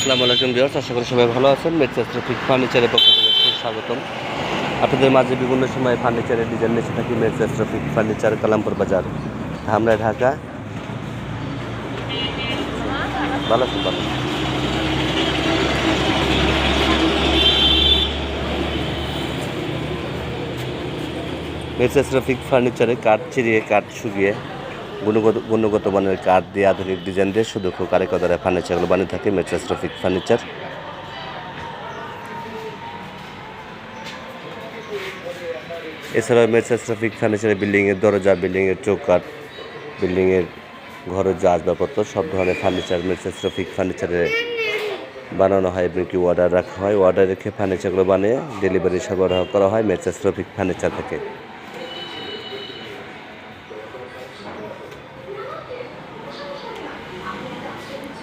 আসসালামু আলাইকুম ভিউয়ার্স, আশা করি সবাই ভালো আছেন। মেট্রাস রফিক ফার্নিচারের পক্ষ থেকে স্বাগতম। আপনাদের মাঝে বিভিন্ন সময় ফার্নিচারের ডিজাইন এসে থাকি। মেট্রাস রফিক ফার্নিচার, কালামপুর বাজার, ধামরা, ঢাকা। ভালো আছেন? ভালো। মেট্রাস রফিক ফার্নিচারে কাঠ চিরিয়ে, কাঠ শুকিয়ে, গুণগত মানের কাঠ দিয়ে, আধুনিক ডিজাইন দিয়ে সুদক্ষ কারিগররা ফার্নিচারগুলো বানিয়ে থাকে। Metrash Rafiq furniture. এছাড়াও মেট্রাস রফিক ফার্নিচারে বিল্ডিংয়ের দরজা, বিল্ডিংয়ের চৌকাঠ, বিল্ডিংয়ের ঘরের যা আসবাবপত্র সব ধরনের ফার্নিচার মেট্রাস রফিক ফার্নিচারে বানানো হয় এবং কি অর্ডার রাখা হয়। অর্ডার রেখে ফার্নিচারগুলো বানিয়ে ডেলিভারি সরবরাহ করা হয় মেট্রাস রফিক ফার্নিচার থেকে।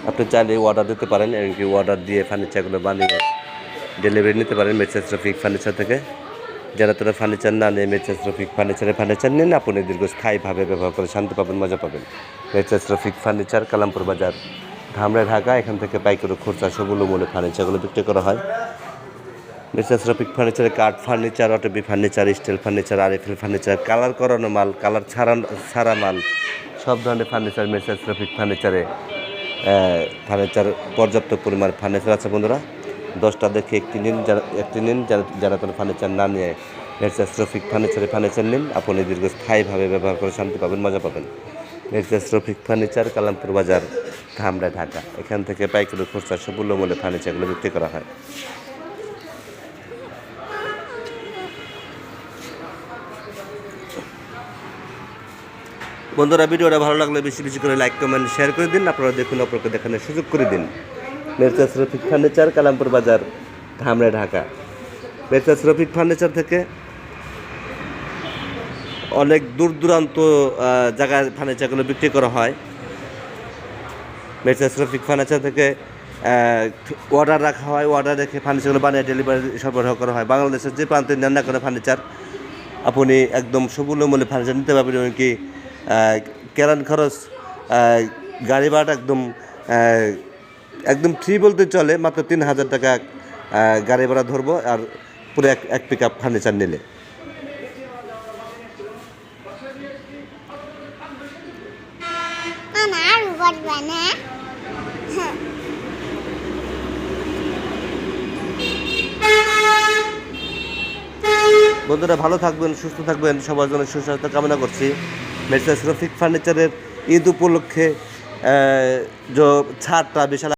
আপনি চাইলে অর্ডার দিতে পারেন, এমনকি অর্ডার দিয়ে ফার্নিচারগুলো বানিয়ে ডেলিভারি নিতে পারেন মেট্রাস রফিক ফার্নিচার থেকে। যারা তোরা ফার্নিচার না নিয়ে মেট্রাস রফিক ফার্নিচার নিন, আপনি দীর্ঘস্থায়ীভাবে ব্যবহার করে শান্তি পাবেন, মজা পাবেন। মেট্রাস রফিক ফার্নিচার, কালামপুর বাজার, ধামরা, ঢাকা। এখান থেকে পাইকারি খুচরা সবগুলো মূল্যে ফার্নিচারগুলো বিক্রি করা হয়। মেট্রাস রফিক ফার্নিচারে কাঠ furniture, Otobi furniture, steel furniture, RFL furniture, colour করানো মাল, কালার ছাড়া মাল, সব ধরনের ফার্নিচার মেট্রাস রফিক ফার্নিচারে পর্যাপ্ত পরিমাণ ফার্নিচার আছে বন্ধুরা। 10টা দেখে একটি নিন। যারা কোনো ফার্নিচার না নিয়ে মেট্রাস রফিক ফার্নিচার নিন, আপনি দীর্ঘস্থায়ীভাবে ব্যবহার করে শান্তি পাবেন, মজা পাবেন। মেট্রাস রফিক ফার্নিচার, কালামপুর বাজার, ধামরা, ঢাকা। এখান থেকে পাইকারি খুচরা সবগুলো মূল্যে ফার্নিচারগুলো বিক্রি করা হয়। বন্ধুরা, ভিডিওটা ভালো লাগলে বেশি বেশি করে লাইক, কমেন্ট, শেয়ার করে দিন। আপনারা দেখুন, অপরকে দেখানোর সুযোগ করে দিন। মেট্রাস রফিক ফার্নিচার, কালামপুর বাজার, ধামরা, ঢাকা। মেট্রাস রফিক ফার্নিচার থেকে অনেক দূর দূরান্ত জায়গায় ফার্নিচারগুলো বিক্রি করা হয়। মেট্রাস রফিক ফার্নিচার থেকে অর্ডার রাখা হয়, অর্ডার রেখে ফার্নিচারগুলো বানিয়ে ডেলিভারি সরবরাহ করা হয়। বাংলাদেশের যে প্রান্তে নেন না কোনো ফার্নিচার, আপনি একদম সুমূল্য মূল্যে ফার্নিচার নিতে পারবেন। এমনকি কেরান খরচ, গাড়ি ভাড়া একদম ফ্রি বলতে চলে। মাত্র 3000 টাকা গাড়ি ভাড়া ধরবো, আর পুরো এক পিক আপ ফার্নিচার নিলে। বন্ধুরা, ভালো থাকবেন, সুস্থ থাকবেন, সবার জন্য সুস্বাস্থ্য কামনা করছি। মেট্রাস রফিক ফার্নিচারের ঈদ উপলক্ষে ছাড়টা বিশাল